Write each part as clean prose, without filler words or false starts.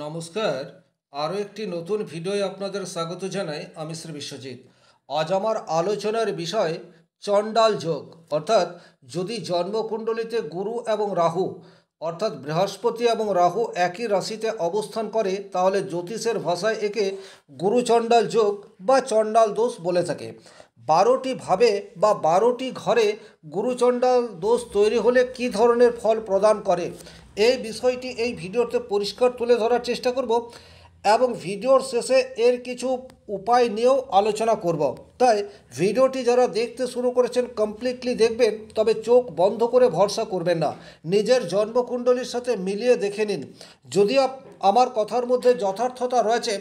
নমস্কার। আরও একটি নতুন ভিডিওয় আপনাদের স্বাগত জানাই। আমি শ্রী বিশ্বজিৎ। আজ আমার আলোচনার বিষয় চণ্ডাল যোগ, অর্থাৎ যদি জন্মকুণ্ডলিতে গুরু এবং রাহু অর্থাৎ বৃহস্পতি এবং রাহু একই রাশিতে অবস্থান করে তাহলে জ্যোতিষের ভাষায় একে গুরু চণ্ডাল যোগ বা চণ্ডাল দোষ বলে থাকে। 12টি ভাবে বা 12টি ঘরে গুরুচণ্ডাল দোষ তৈরি হলে কী ধরনের ফল প্রদান করে এই বিষয়টি এই ভিডিওতে পরিষ্কার তুলে ধরার চেষ্টা করব এবং ভিডিওর শেষে এর কিছু উপায় নিয়েও আলোচনা করব। তাই ভিডিওটি যারা দেখতে শুরু করেছেন কমপ্লিটলি দেখবেন, তবে চোখ বন্ধ করে ভরসা করবেন না, নিজের জন্মকুণ্ডলীর সাথে মিলিয়ে দেখে নিন। যদি আমার কথার মধ্যে যথার্থতা রয়েছে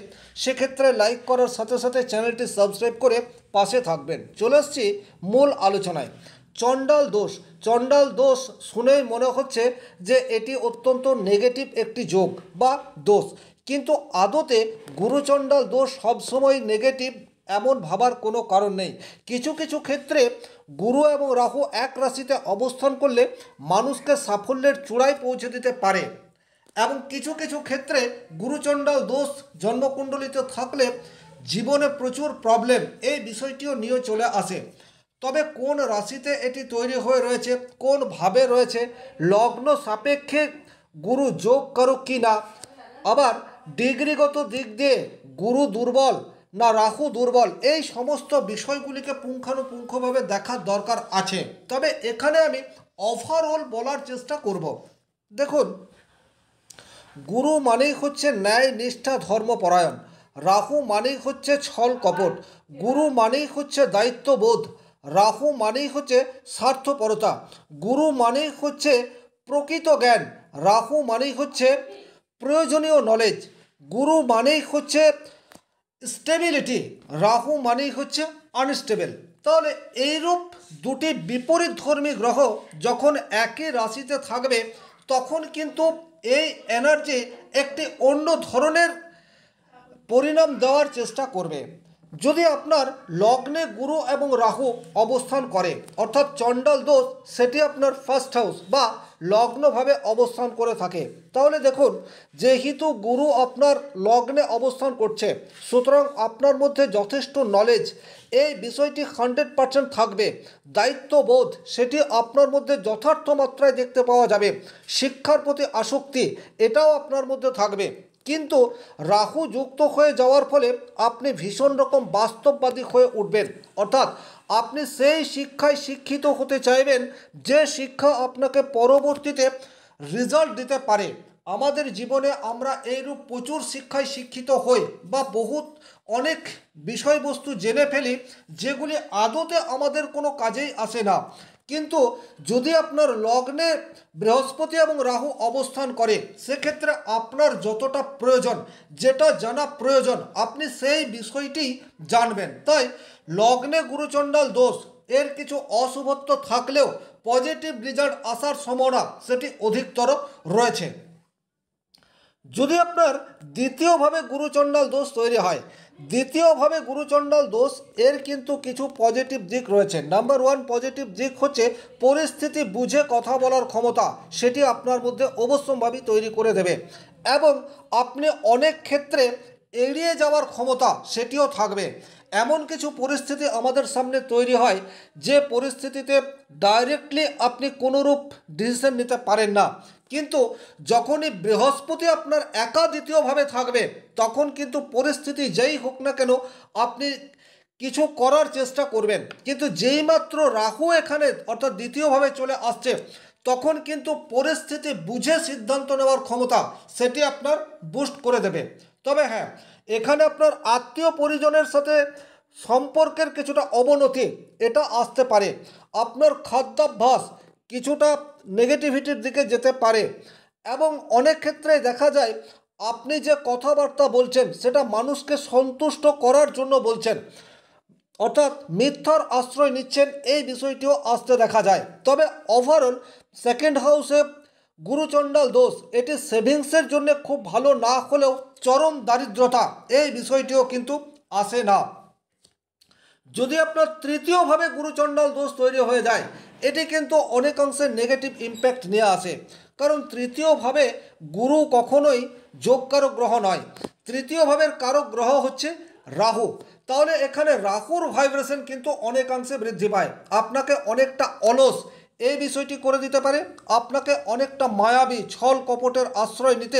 সেক্ষেত্রে লাইক করার সাথে সাথে চ্যানেলটি সাবস্ক্রাইব করে পাশে থাকবেন। চলে আসছি মূল আলোচনায়। চণ্ডাল দোষ। চণ্ডাল দোষ শুনেই মনে হচ্ছে যে এটি অত্যন্ত নেগেটিভ একটি যোগ বা দোষ, কিন্তু আদতে গুরুচণ্ডাল দোষ সবসময় নেগেটিভ এমন ভাবার কোনো কারণ নেই। কিছু কিছু ক্ষেত্রে গুরু এবং রাহু এক রাশিতে অবস্থান করলে মানুষকে সাফল্যের চূড়ায় পৌঁছে দিতে পারে, এবং কিছু কিছু ক্ষেত্রে গুরুচণ্ডাল দোষ জন্মকুণ্ডলিতে থাকলে জীবনে প্রচুর প্রবলেম এই বিষয়টিও নিয়ে চলে আসে। তবে কোন রাশিতে এটি তৈরি হয়ে রয়েছে, কোন ভাবে রয়েছে, লগ্ন সাপেক্ষে গুরু যোগ করুক কি না, আবার ডিগ্রিগত দিক দিয়ে গুরু দুর্বল না রাহু দুর্বল, এই সমস্ত বিষয়গুলিকে পুঙ্খানুপুঙ্খভাবে দেখার দরকার আছে। তবে এখানে আমি ওভারঅল বলার চেষ্টা করব। দেখুন, গুরু মানেই হচ্ছে ন্যায় নিষ্ঠা ধর্মপরায়ণ, রাহু মানেই হচ্ছে ছল কপট, গুরু মানেই হচ্ছে দায়িত্ববোধ, রাহু মানেই হচ্ছে স্বার্থপরতা, গুরু মানেই হচ্ছে প্রকৃত জ্ঞান, রাহু মানেই হচ্ছে প্রয়োজনীয় নলেজ, গুরু মানেই হচ্ছে স্টেবিলিটি, রাহু মানেই হচ্ছে আনস্টেবল। তাহলে এইরূপ দুটি বিপরীত ধর্মী গ্রহ যখন একই রাশিতে থাকবে তখন কিন্তু এই এনার্জি একটি অন্য ধরনের পরিণাম দেওয়ার চেষ্টা করবে। যদি আপনার লগ্নে গুরু এবং রাহু অবস্থান করে অর্থাৎ চণ্ডাল দোষ সেটি আপনার ফার্স্ট হাউস বা লগ্নভাবে অবস্থান করে থাকে, তাহলে দেখুন যেহেতু গুরু আপনার লগ্নে অবস্থান করছে সুতরাং আপনার মধ্যে যথেষ্ট নলেজ এই বিষয়টি 100% থাকবে। দায়িত্ববোধ সেটি আপনার মধ্যে যথার্থ মাত্রায় দেখতে পাওয়া যাবে। শিক্ষার প্রতি আসক্তি এটাও আপনার মধ্যে থাকবে। কিন্তু রাহু যুক্ত হয়ে যাওয়ার ফলে আপনি ভীষণ রকম বাস্তববাদী হয়ে উঠবেন, অর্থাৎ আপনি সেই শিক্ষায় শিক্ষিত হতে চাইবেন যে শিক্ষা আপনাকে পরবর্তীতে রেজাল্ট দিতে পারে। আমাদের জীবনে আমরা এইরূপ প্রচুর শিক্ষায় শিক্ষিত হই বা অনেক বিষয়বস্তু জেনে ফেলি যেগুলি আদতে আমাদের কোনো কাজেই আসে না। কিন্তু যদি আপনার লগ্নে বৃহস্পতি এবং রাহু অবস্থান করে সেক্ষেত্রে আপনার যতটা প্রয়োজন, যেটা জানা প্রয়োজন আপনি সেই বিষয়টি জানবেন। তাই লগ্নে গুরুচণ্ডাল দোষ এর কিছু অশুভত্ব থাকলেও পজিটিভ রেজাল্ট আসার সম্ভাবনা সেটি অধিকতর রয়েছে। যদি আপনার দ্বিতীয়ভাবে গুরুচণ্ডাল দোষ তৈরি হয়, দ্বিতীয়ভাবে গুরুচণ্ডাল দোষ এর কিন্তু কিছু পজিটিভ দিক রয়েছে। নাম্বার 1 পজিটিভ দিক হচ্ছে পরিস্থিতি বুঝে কথা বলার ক্ষমতা, সেটি আপনার মধ্যে অবশ্যম্ভাবী তৈরি করে দেবে, এবং আপনি অনেক ক্ষেত্রে এড়িয়ে যাওয়ার ক্ষমতা সেটিও থাকবে। এমন কিছু পরিস্থিতি আমাদের সামনে তৈরি হয় যে পরিস্থিতিতে ডাইরেক্টলি আপনি কোনোরূপ ডিসিশন নিতে পারেন না, কিন্তু যখনই বৃহস্পতি আপনার দ্বিতীয়ভাবে থাকবে তখন কিন্তু পরিস্থিতি যেই হোক না কেন আপনি কিছু করার চেষ্টা করবেন। কিন্তু যেই মাত্র রাহু এখানে অর্থাৎ দ্বিতীয়ভাবে চলে আসছে তখন কিন্তু পরিস্থিতি বুঝে সিদ্ধান্ত নেওয়ার ক্ষমতা সেটি আপনার বুস্ট করে দেবে। তবে হ্যাঁ, এখানে আপনার আত্মীয় পরিজনের সাথে সম্পর্কের কিছুটা অবনতি এটা আসতে পারে, আপনার খাদ্যাভ্যাস কিছুটা নেগেটিভিটির দিকে যেতে পারে, এবং অনেক ক্ষেত্রে দেখা যায় আপনি যে কথাবার্তা বলছেন সেটা মানুষকে সন্তুষ্ট করার জন্য বলছেন, অর্থাৎ মিথ্যার আশ্রয় নিচ্ছেন, এই বিষয়টিও আসতে দেখা যায়। তবে ওভারঅল সেকেন্ড হাউসে গুরুচণ্ডাল দোষ এটি সেভিংসের জন্য খুব ভালো না হলেও চরম দারিদ্রতা এই বিষয়টিও কিন্তু আসে না। যদি আপনার তৃতীয়ভাবে গুরুচণ্ডাল দোষ তৈরি হয়ে যায়, এটি কিন্তু অনেকাংশে নেগেটিভ ইম্প্যাক্ট নিয়ে আসে। কারণ তৃতীয়ভাবে গুরু কখনোই যোগকারক গ্রহ নয়। তৃতীয় ভাবের কারক গ্রহ হচ্ছে রাহু। তাহলে এখানে রাহুর ভাইব্রেশন কিন্তু অনেকাংশে বৃদ্ধি পায়। আপনাকে অনেকটা অলস এই বিষয়টি করে দিতে পারে, আপনাকে অনেকটা মায়াবী ছল কপটের আশ্রয় নিতে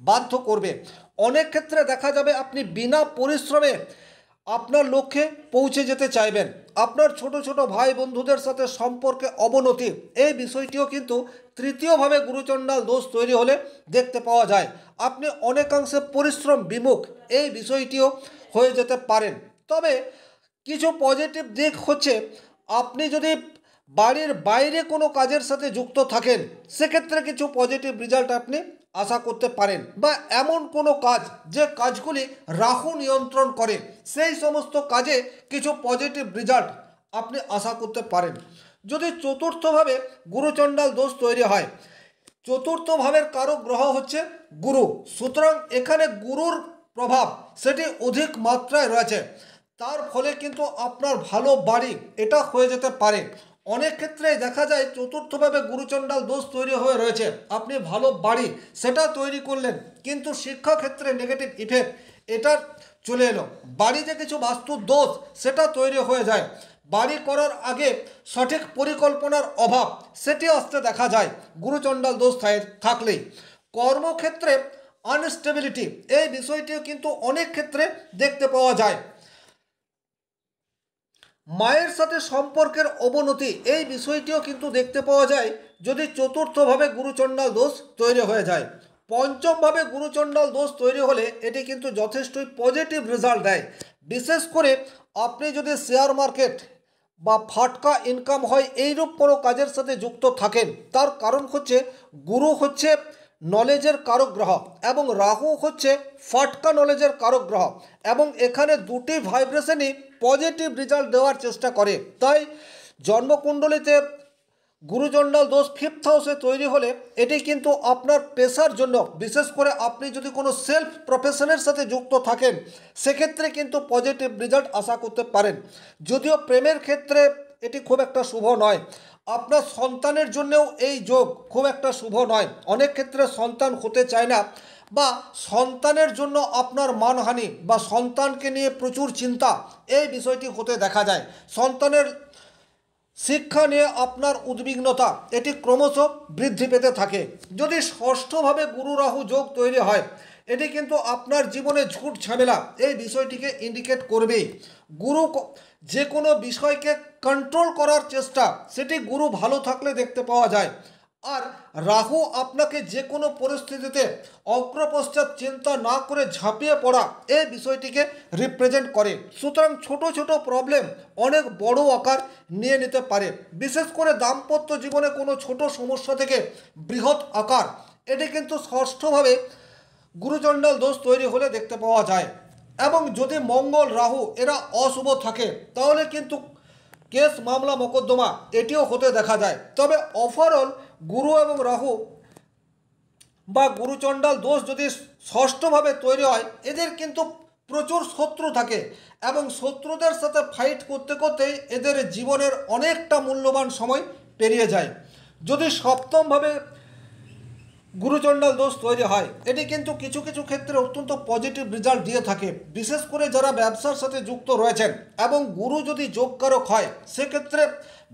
বাধ্য করবে। অনেক ক্ষেত্রে দেখা যাবে আপনি বিনা পরিশ্রমে আপনার লক্ষ্যে পৌঁছে যেতে চাইবেন। আপনার ছোট ছোট ভাই বন্ধুদের সাথে সম্পর্কে অবনতি, এই বিষয়টিও কিন্তু তৃতীয়ভাবে গুরুচণ্ডাল দোষ তৈরি হলে দেখতে পাওয়া যায়। আপনি অনেকাংশে পরিশ্রম বিমুখ, এই বিষয়টিও হয়ে যেতে পারেন। তবে কিছু পজিটিভ দিক হচ্ছে, আপনি যদি বাড়ির বাইরে কোনো কাজের সাথে যুক্ত থাকেন, সেক্ষেত্রে কিছু পজিটিভ রেজাল্ট আপনি আশা করতে পারেন। বা এমন কোনো কাজ যে কাজগুলি রাহু নিয়ন্ত্রণ করে, সেই সমস্ত কাজে কিছু পজিটিভ রেজাল্ট আপনি আশা করতে পারেন। যদি চতুর্থভাবে গুরুচণ্ডাল দোষ তৈরি হয়, চতুর্থ ভাবের কারক গ্রহ হচ্ছে গুরু। সুতরাং এখানে গুরুর প্রভাব সেটি অধিক মাত্রায় রয়েছে। তার ফলে কিন্তু আপনার ভালো বাড়ি এটা হয়ে যেতে পারে। অনেক ক্ষেত্রে দেখা যায় চতুর্থভাবে গুরুচণ্ডাল দোষ তৈরি হয়ে রয়েছে, আপনি ভালো বাড়ি সেটা তৈরি করলেন, কিন্তু শিক্ষাক্ষেত্রে নেগেটিভ ইফেক্ট এটা চলে এলো। বাড়িতে কিছু বাস্তুর দোষ সেটা তৈরি হয়ে যায়। বাড়ি করার আগে সঠিক পরিকল্পনার অভাব সেটি আসতে দেখা যায় গুরুচণ্ডাল দোষ থাকলেই। কর্মক্ষেত্রে আনস্টেবিলিটি, এই বিষয়টিও কিন্তু অনেক ক্ষেত্রে দেখতে পাওয়া যায়। মায়ের সাথে সম্পর্কের অবনতি, এই বিষয়টিও কিন্তু দেখতে পাওয়া যায় যদি চতুর্থভাবে গুরুচণ্ডাল দোষ তৈরি হয়ে যায়। পঞ্চমভাবে গুরুচণ্ডাল দোষ তৈরি হলে এটি কিন্তু যথেষ্টই পজিটিভ রেজাল্ট দেয়। বিশেষ করে আপনি যদি শেয়ার মার্কেট বা ফাটকা ইনকাম হয় এইরূপ কোনো কাজের সাথে যুক্ত থাকেন, তার কারণ হচ্ছে গুরু হচ্ছে নলেজের কারক গ্রহ এবং রাহু হচ্ছে ফাটকা নলেজের কারক গ্রহ, এবং এখানে দুটি ভাইব্রেশনই পজিটিভ রেজাল্ট দেওয়ার চেষ্টা করে। তাই জন্মকুণ্ডলিতে গুরুচণ্ডাল দোষ ফিফথ হাউসে তৈরি হলে এটি কিন্তু আপনার পেশার জন্য, বিশেষ করে আপনি যদি কোনো সেলফ প্রফেশনের সাথে যুক্ত থাকেন, সেক্ষেত্রে কিন্তু পজিটিভ রেজাল্ট আশা করতে পারেন। যদিও প্রেমের ক্ষেত্রে এটি খুব একটা শুভ নয়। আপনার সন্তানের জন্যও এই যোগ খুব একটা শুভ নয়। অনেক ক্ষেত্রে সন্তান হতে চায় না, বা সন্তানের জন্য আপনার মানহানি বা সন্তানকে নিয়ে প্রচুর চিন্তা, এই বিষয়টি হতে দেখা যায়। সন্তানের শিক্ষা নিয়ে আপনার উদ্বিগ্নতা এটি ক্রমশ বৃদ্ধি পেতে থাকে। যদি ষষ্ঠভাবে গুরু রাহু যোগ তৈরি হয়, এটি কিন্তু আপনার জীবনে ঝুট ঝামেলা এই বিষয়টিকে ইন্ডিকেট করবেই। গুরু যে কোনো বিষয়কে কন্ট্রোল করার চেষ্টা, সেটি গুরু ভালো থাকলে দেখতে পাওয়া যায়। আর রাহু আপনাকে যে কোনো পরিস্থিতিতে অগ্রপশ্চাৎ চিন্তা না করে ঝাঁপিয়ে পড়া, এই বিষয়টিকে রিপ্রেজেন্ট করে। সুতরাং ছোট ছোট প্রবলেম অনেক বড় আকার নিয়ে নিতে পারে। বিশেষ করে দাম্পত্য জীবনে কোনো ছোট সমস্যা থেকে বৃহৎ আকার, এটি কিন্তু ষষ্ঠভাবে গুরুচণ্ডাল দোষ তৈরি হলে দেখতে পাওয়া যায়। এবং যদি মঙ্গল রাহু এরা অশুভ থাকে, তাহলে কিন্তু কেস মামলা মোকদ্দমা এটিও হতে দেখা যায়। তবে ওভারঅল গুরু এবং রাহু বা গুরুচণ্ডাল দোষ যদি ষষ্ঠভাবে তৈরি হয়, এদের কিন্তু প্রচুর শত্রু থাকে, এবং শত্রুদের সাথে ফাইট করতে করতেই এদের জীবনের অনেকটা মূল্যবান সময় পেরিয়ে যায়। যদি সপ্তমভাবে গুরুচণ্ডাল দোষ তৈরি হয়, এটি কিন্তু কিছু কিছু ক্ষেত্রে অত্যন্ত পজিটিভ রেজাল্ট দিয়ে থাকে। বিশেষ করে যারা ব্যবসার সাথে যুক্ত রয়েছেন, এবং গুরু যদি যোগকারক হয়, সেক্ষেত্রে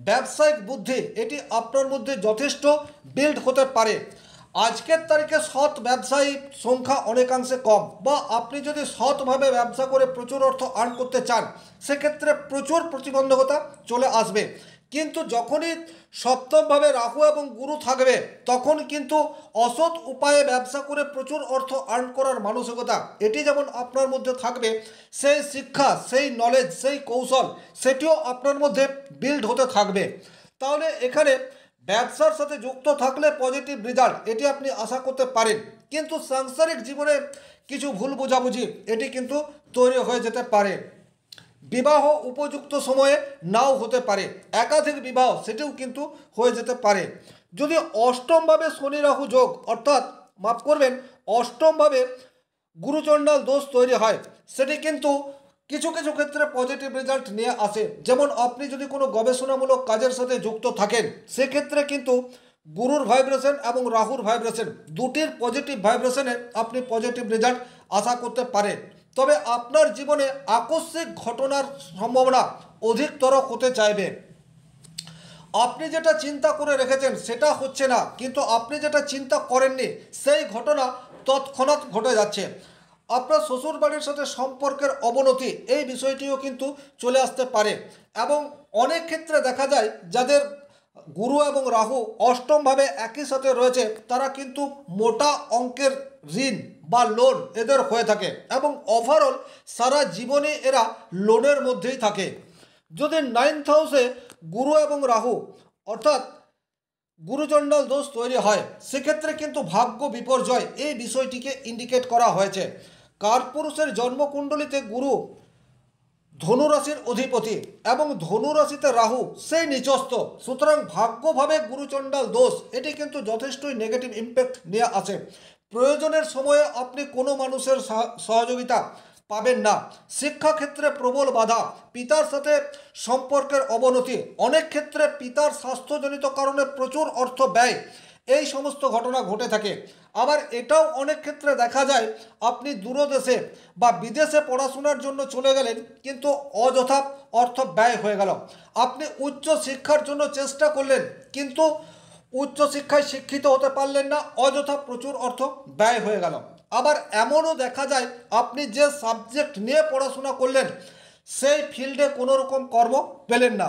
ব্যবসায়িক বুদ্ধি এটি আপনার মধ্যে যথেষ্ট বিল্ড হতে পারে। আজকের তারিখে সৎ ব্যবসায়ী সংখ্যা অনেকাংশে কম, বা আপনি যদি সৎভাবে ব্যবসা করে প্রচুর অর্থ আর্ন করতে চান, সেক্ষেত্রে প্রচুর প্রতিবন্ধকতা চলে আসবে। কিন্তু যখনই সপ্তমভাবে রাহু এবং গুরু থাকবে, তখন কিন্তু অসৎ উপায়ে ব্যবসা করে প্রচুর অর্থ আর্ন করার মানসিকতা এটি যেমন আপনার মধ্যে থাকবে, সেই শিক্ষা, সেই নলেজ, সেই কৌশল সেটিও আপনার মধ্যে বিল্ড হতে থাকবে। তাহলে এখানে ব্যবসার সাথে যুক্ত থাকলে পজিটিভ রেজাল্ট এটি আপনি আশা করতে পারেন। কিন্তু সাংসারিক জীবনে কিছু ভুল বোঝাবুঝি এটি কিন্তু তৈরি হয়ে যেতে পারে। বিবাহ উপযুক্ত সময়ে নাও হতে পারে, একাধিক বিবাহ সেটিও কিন্তু হয়ে যেতে পারে। যদি অষ্টমভাবে শনি রাহু যোগ, অর্থাৎ মাফ করবেন, অষ্টমভাবে গুরুচণ্ডাল দোষ তৈরি হয়, সেটি কিন্তু কিছু কিছু ক্ষেত্রে পজিটিভ রেজাল্ট নিয়ে আসে। যেমন আপনি যদি কোনো গবেষণামূলক কাজের সাথে যুক্ত থাকেন, সেক্ষেত্রে কিন্তু গুরুর ভাইব্রেশন এবং রাহুর ভাইব্রেশন দুটির পজিটিভ ভাইব্রেশনে আপনি পজিটিভ রেজাল্ট আশা করতে পারেন। তবে আপনার জীবনে আকস্মিক ঘটনার সম্ভাবনা অধিকতর হতে চাইবে। আপনি যেটা চিন্তা করে রেখেছেন সেটা হচ্ছে না, কিন্তু আপনি যেটা চিন্তা করেননি সেই ঘটনা তৎক্ষণাৎ ঘটে যাচ্ছে। আপনার শ্বশুর বাড়ির সাথে সম্পর্কের অবনতি, এই বিষয়টিও কিন্তু চলে আসতে পারে। এবং অনেক ক্ষেত্রে দেখা যায় যাদের গুরু এবং রাহু অষ্টমভাবে একই সাথে রয়েছে, তারা কিন্তু মোটা অঙ্কের ঋণ বা লোন এদের হয়ে থাকে এবং ওভারঅল সারা জীবনে এরা লোনের মধ্যেই থাকে। যদি 9th হাউসে গুরু এবং রাহু অর্থাৎ গুরুচণ্ডাল দোষ তৈরি হয়, সেক্ষেত্রে কিন্তু ভাগ্য বিপর্যয় এই বিষয়টিকে ইন্ডিকেট করা হয়েছে। কারপুরুষের জন্মকুণ্ডলিতে গুরু ধনুরাশির অধিপতি এবং ধনুরাশিতে রাহু সেই নিচস্থ, সুতরাং ভাগ্যভাবে গুরুচণ্ডাল দোষ এটি কিন্তু যথেষ্টই নেগেটিভ ইম্প্যাক্ট নিয়ে আসে। প্রয়োজনের সময়ে আপনি কোনো মানুষের সহযোগিতা পাবেন না। শিক্ষাক্ষেত্রে প্রবল বাধা, পিতার সাথে সম্পর্কের অবনতি, অনেক ক্ষেত্রে পিতার স্বাস্থ্যজনিত কারণে প্রচুর অর্থ ব্যয়, এই সমস্ত ঘটনা ঘটে থাকে। আবার এটাও অনেক ক্ষেত্রে দেখা যায় আপনি দূরদেশে বা বিদেশে পড়াশোনার জন্য চলে গেলেন, কিন্তু অযথা অর্থ ব্যয় হয়ে গেল। আপনি উচ্চ শিক্ষার জন্য চেষ্টা করলেন, কিন্তু উচ্চশিক্ষায় শিক্ষিত হতে পারলেন না, অযথা প্রচুর অর্থ ব্যয় হয়ে গেল। আবার এমনও দেখা যায় আপনি যে সাবজেক্ট নিয়ে পড়াশোনা করলেন সেই ফিল্ডে কোনো রকম কর্ম পেলেন না।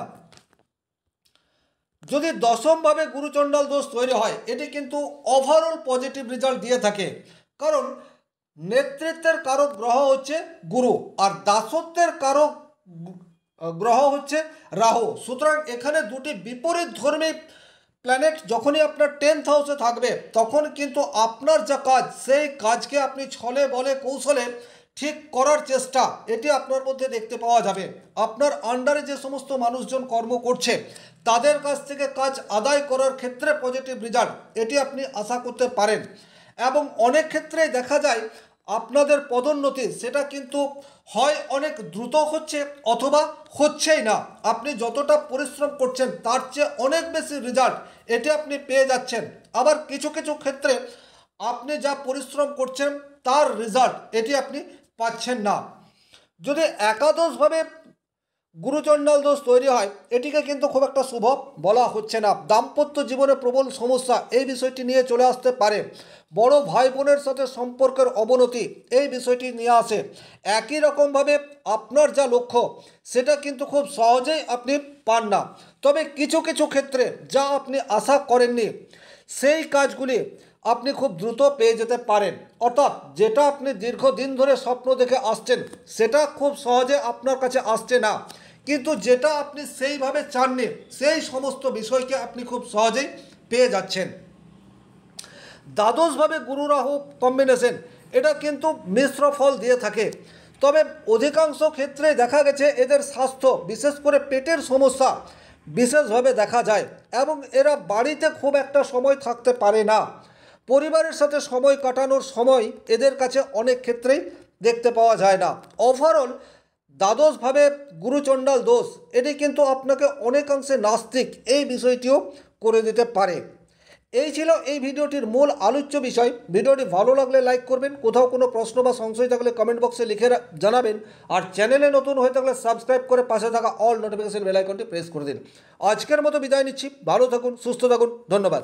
যদি দশমভাবে গুরুচণ্ডাল দোষ তৈরি হয়, এটি কিন্তু ওভারঅল পজিটিভ রেজাল্ট দিয়ে থাকে। কারণ নেতৃত্বের কারক গ্রহ হচ্ছে গুরু আর দাসত্বের কারক গ্রহ হচ্ছে রাহু। সুতরাং এখানে দুটি বিপরীত ধর্মী প্ল্যানেট যখনই আপনার 10th হাউসে থাকবে, তখন কিন্তু আপনার যা কাজ সেই কাজকে আপনি ছলে বলে কৌশলে ঠিক করার চেষ্টা এটি আপনার মধ্যে দেখতে পাওয়া যাবে। আপনার আন্ডারে যে সমস্ত মানুষজন কর্ম করছে তাদের কাছ থেকে কাজ আদায় করার ক্ষেত্রে পজিটিভ রেজাল্ট এটি আপনি আশা করতে পারেন। এবং অনেক ক্ষেত্রেই দেখা যায় আপনাদের পদোন্নতি সেটা কিন্তু হয় অনেক দ্রুত হচ্ছে অথবা হচ্ছেই না। আপনি যতটা পরিশ্রম করছেন তার চেয়ে অনেক বেশি রেজাল্ট এটি আপনি পেয়ে যাচ্ছেন। আবার কিছু কিছু ক্ষেত্রে আপনি যা পরিশ্রম করছেন তার রেজাল্ট এটি আপনি পাচ্ছেন না। যদি একাদশভাবে গুরুচণ্ডাল দোষ তৈরি হয়, এটিকে কিন্তু খুব একটা শুভ বলা হচ্ছে না। দাম্পত্য জীবনে প্রবল সমস্যা এই বিষয়টি নিয়ে চলে আসতে পারে। বড় ভাই বোনের সাথে সম্পর্কের অবনতি এই বিষয়টি নিয়ে আসে। একই রকমভাবে আপনার যা লক্ষ্য সেটা কিন্তু খুব সহজেই আপনি পান না। তবে কিছু কিছু ক্ষেত্রে যা আপনি আশা করেননি সেই কাজগুলি আপনি খুব দ্রুত পেয়ে যেতে পারেন। অর্থাৎ যেটা আপনি দীর্ঘদিন ধরে স্বপ্ন দেখে আসছেন সেটা খুব সহজে আপনার কাছে আসছে না, কিন্তু যেটা আপনি সেইভাবে চাননি সেই সমস্ত বিষয়কে আপনি খুব সহজেই পেয়ে যাচ্ছেন। দ্বাদশভাবে গুরু রাহু কম্বিনেশন এটা কিন্তু মিশ্র ফল দিয়ে থাকে। তবে অধিকাংশ ক্ষেত্রে দেখা গেছে এদের স্বাস্থ্য বিশেষ করে পেটের সমস্যা বিশেষভাবে দেখা যায় এবং এরা বাড়িতে খুব একটা সময় থাকতে পারে না। পরিবারের সাথে সময় কাটানোর সময় এদের কাছে অনেক ক্ষেত্রেই দেখতে পাওয়া যায় না। ওভারঅল দ্বাদশভাবে গুরুচণ্ডাল দোষ এটি কিন্তু আপনাকে অনেকাংশে নাস্তিক এই বিষয়টিও করে দিতে পারে। এই ছিল এই ভিডিওটির মূল আলোচ্য বিষয়। ভিডিওটি ভালো লাগলে লাইক করবেন, কোথাও কোনো প্রশ্ন বা সংশয় থাকলে কমেন্ট বক্সে লিখে জানাবেন, আর চ্যানেলে নতুন হয়ে থাকলে সাবস্ক্রাইব করে পাশে থাকা অল নোটিফিকেশন বেল আইকনটি প্রেস করে দিন। আজকের মতো বিদায় নিচ্ছি, ভালো থাকুন, সুস্থ থাকুন, ধন্যবাদ।